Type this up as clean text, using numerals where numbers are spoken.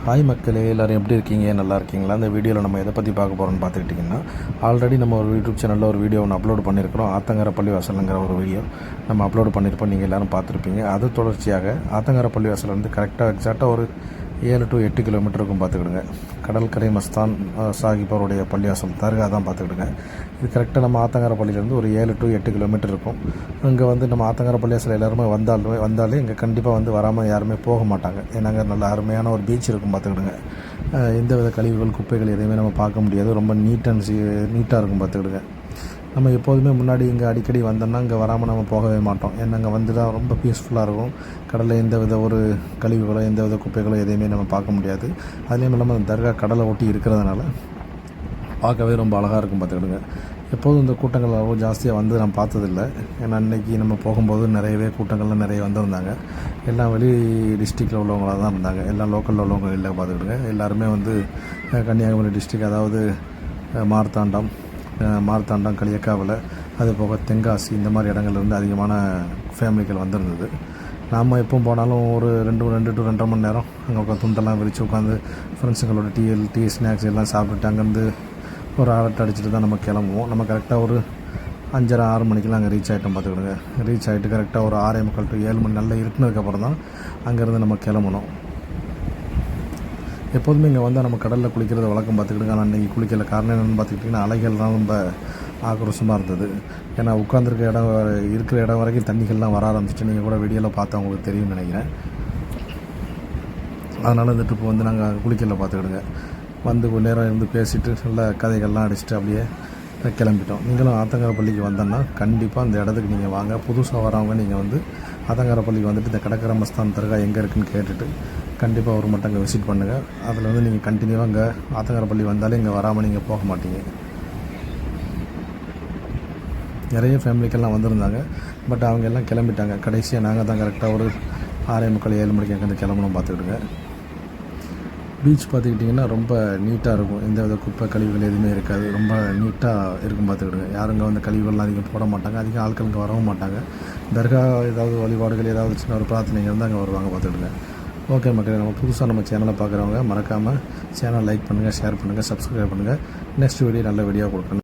Hi மக்களே, எல்லோரும் எப்படி இருக்கீங்க? நல்லா இருக்கீங்களா? இந்த வீடியோவில் நம்ம எதை பற்றி பார்க்க போகிறோம்னு பார்த்துக்கிட்டிங்கன்னா, ஆல்ரெடி நம்ம ஒரு யூடியூப் சேனலில் ஒரு வீடியோ ஒன்று அப்லோட் பண்ணியிருக்கிறோம். ஆத்தங்கர பள்ளிவாசலுங்கிற ஒரு வீடியோ நம்ம அப்லோட் பண்ணியிருப்போம். நீங்கள் எல்லோரும் பார்த்துருப்பீங்க. அது தொடர்ச்சியாக ஆத்தங்கர பள்ளிவாசல் வந்து கரெக்டாக எக்ஸாக்டாக ஒரு 7 to 8 கிலோமீட்டருக்கும் பார்த்துக்கிடுங்க. கடற்கரை மஸ்தான் சாஹிப் அவருடைய பள்ளிவாசல் தர்கா தான் பார்த்துக்கிடுங்க. இது கரெக்டாக நம்ம ஆத்தங்கர பள்ளியிலேருந்து ஒரு 7 to 8 கிலோமீட்டர் இருக்கும். இங்கே வந்து நம்ம ஆத்தங்கர பள்ளிவாசல் எல்லாருமே வந்தாலே இங்கே கண்டிப்பாக வந்து வராமல் யாருமே போக மாட்டாங்க. ஏன்னா அங்கே நல்ல அருமையான ஒரு பீச் இருக்கும் பார்த்துக்கிடுங்க. எந்த வித கழிவுகள் குப்பைகள் எதையுமே நம்ம பார்க்க முடியாது. ரொம்ப நீட்டாக இருக்கும் பார்த்துக்கிடுங்க. நம்ம எப்போதுமே முன்னாடி இங்கே அடிக்கடி வந்தோம்னா இங்கே வராமல் நம்ம போகவே மாட்டோம். ஏன்னா அங்கே வந்து தான் ரொம்ப பீஸ்ஃபுல்லாக இருக்கும். கடலில் எந்த வித ஒரு கழிவுகளோ எந்த வித குப்பைகளோ எதையுமே நம்ம பார்க்க முடியாது. அதுலேயும் இல்லாமல் அந்த தர்கா கடலை ஒட்டி இருக்கிறதுனால பார்க்கவே ரொம்ப அழகாக இருக்கும் பார்த்துக்கிடுங்க. எப்போதும் இந்த கூட்டங்கள் அவ்வளோ ஜாஸ்தியாக வந்து நான் பார்த்ததில்லை. ஏன்னா அன்றைக்கி நம்ம போகும்போது நிறையவே கூட்டங்கள்லாம் நிறைய வந்திருந்தாங்க. எல்லாம் வெளி டிஸ்ட்ரிக்டில் உள்ளவங்களாக தான் இருந்தாங்க. எல்லாம் லோக்கலில் உள்ளவங்க இல்லை பார்த்துக்கிடுங்க. எல்லாருமே வந்து கன்னியாகுமரி டிஸ்ட்ரிக், அதாவது மார்த்தாண்டம் களியக்காவில், அது போக தென்காசி, இந்த மாதிரி இடங்கள்லேருந்து அதிகமான ஃபேமிலிகள் வந்திருந்தது. நாம் எப்போ போனாலும் ஒரு 2 to 2.5 மணி நேரம் அங்கே உட்காந்து துண்டெல்லாம் விரித்து உட்காந்து ஃப்ரெண்ட்ஸுங்களோட டீ ஸ்நாக்ஸ் எல்லாம் சாப்பிட்டுட்டு அங்கேருந்து ஒரு அரட்டை அடிச்சுட்டு தான் நம்ம கிளம்புவோம். நம்ம கரெக்டாக ஒரு 5:30 6 மணிக்கெலாம் அங்கே ரீச் ஆகிட்டோம் பார்த்துக்கிடுங்க. ரீச் ஆகிட்டு கரெக்டாக ஒரு 6:45 to 7 மணி நல்லா இருட்டினதுக்கப்புறம் தான் அங்கேருந்து நம்ம கிளம்பணும். எப்போதுமே இங்கே வந்தால் நம்ம கடலில் குளிக்கிறத வழக்கம் பார்த்துக்கிட்டு, ஆனால் அன்றைக்கி குளிக்கல. காரணம் என்னென்னு பார்த்துக்கிட்டிங்கன்னா, அலைகள்லாம் ரொம்ப ஆக்ரோஷமாக இருந்தது. ஏன்னா இருக்கிற இடம் வரைக்கும் தண்ணிகள்லாம் வர ஆரம்பிச்சிட்டு, நீங்கள் கூட வீடியோவில் பார்த்து அவங்களுக்கு தெரியும்னு நினைக்கிறேன். அதனால் இந்த ட்ரிப்பு வந்து நாங்கள் குளிக்கல பார்த்துக்கிடுங்க. வந்து கொஞ்ச நேரம் இருந்து பேசிவிட்டு நல்ல கதைகள்லாம் அடிச்சுட்டு அப்படியே கிளம்பிட்டோம். நீங்களும் ஆத்தங்கர பள்ளிக்கு வந்தோன்னா கண்டிப்பாக அந்த இடத்துக்கு நீங்கள் வாங்க. புதுசாக வரவங்க நீங்கள் வந்து ஆத்தங்கர பள்ளிக்கு வந்துட்டு இந்த கடற்கரை மஸ்தான் தர்கா எங்கே இருக்குதுன்னு கேட்டுட்டு கண்டிப்பாக ஒரு மட்டும் அங்கே விசிட் பண்ணுங்கள். அதில் வந்து நீங்கள் கண்டினியூவாக அங்கே ஆத்தங்கர பள்ளி வந்தாலே இங்கே வராமல் நீங்கள் போக மாட்டீங்க. நிறைய ஃபேமிலிக்கெல்லாம் வந்திருந்தாங்க. பட் அவங்க எல்லாம் கிளம்பிட்டாங்க. கடைசியாக நாங்கள் தான் கரெக்டாக ஒரு 6:45 7 மணிக்கு அங்கேருந்து கிளம்பணும் பார்த்துக்கிடுங்க. பீச் பார்த்துக்கிட்டிங்கன்னா ரொம்ப நீட்டாக இருக்கும். எந்த வித குப்பை கழிவுகள் எதுவுமே இருக்காது. ரொம்ப நீட்டாக இருக்கும் பார்த்துக்கிடுங்க. யாரும் இங்கே வந்து கழிவுகள்லாம் அதிகம் போட மாட்டாங்க. அதிகம் ஆட்கள் இங்கே வரவும் மாட்டாங்க. தர்கா ஏதாவது வழிபாடுகள் ஏதாவது சின்ன ஒரு பிரார்த்தனைகள் இருந்தால் அங்கே வருவாங்க பார்த்துக்கிடுங்க. ஓகே மக்களே, நம்ம புதுசாக நம்ம சேனலை பார்க்குறவங்க மறக்காமல் சேனல் லைக் பண்ணுங்கள், ஷேர் பண்ணுங்கள், சப்ஸ்கிரைப் பண்ணுங்கள். நெக்ஸ்ட் வீடியோ நல்ல வீடியோ கொடுக்கணும்.